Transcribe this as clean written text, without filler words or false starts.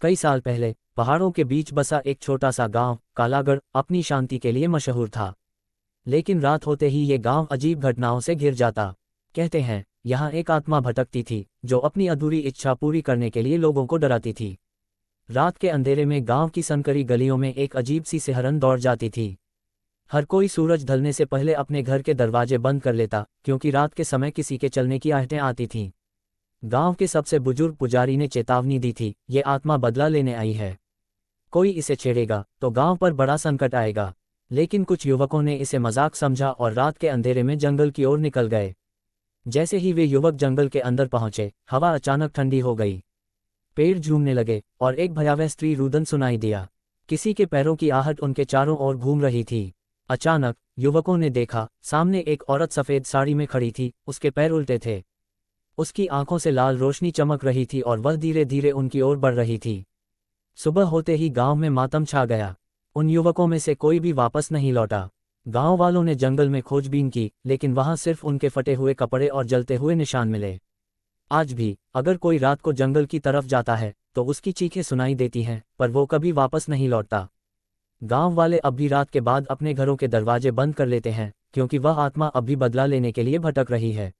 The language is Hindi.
कई साल पहले पहाड़ों के बीच बसा एक छोटा सा गांव कालागढ़ अपनी शांति के लिए मशहूर था। लेकिन रात होते ही ये गांव अजीब घटनाओं से घिर जाता। कहते हैं यहाँ एक आत्मा भटकती थी जो अपनी अधूरी इच्छा पूरी करने के लिए लोगों को डराती थी। रात के अंधेरे में गांव की संकरी गलियों में एक अजीब सी सिहरन दौड़ जाती थी। हर कोई सूरज ढलने से पहले अपने घर के दरवाजे बंद कर लेता, क्योंकि रात के समय किसी के चलने की आहटें आती थीं। गांव के सबसे बुजुर्ग पुजारी ने चेतावनी दी थी, ये आत्मा बदला लेने आई है। कोई इसे छेड़ेगा तो गांव पर बड़ा संकट आएगा। लेकिन कुछ युवकों ने इसे मजाक समझा और रात के अंधेरे में जंगल की ओर निकल गए। जैसे ही वे युवक जंगल के अंदर पहुंचे, हवा अचानक ठंडी हो गई। पेड़ झूमने लगे और एक भयावह स्त्री रुदन सुनाई दिया। किसी के पैरों की आहट उनके चारों ओर घूम रही थी। अचानक युवकों ने देखा, सामने एक औरत सफेद साड़ी में खड़ी थी। उसके पैर उल्टे थे। उसकी आंखों से लाल रोशनी चमक रही थी और वह धीरे धीरे उनकी ओर बढ़ रही थी। सुबह होते ही गांव में मातम छा गया। उन युवकों में से कोई भी वापस नहीं लौटा। गांव वालों ने जंगल में खोजबीन की, लेकिन वहां सिर्फ उनके फटे हुए कपड़े और जलते हुए निशान मिले। आज भी अगर कोई रात को जंगल की तरफ जाता है तो उसकी चीखें सुनाई देती हैं, पर वो कभी वापस नहीं लौटता। गांव वाले अब भी रात के बाद अपने घरों के दरवाजे बंद कर लेते हैं, क्योंकि वह आत्मा अब भी बदला लेने के लिए भटक रही है।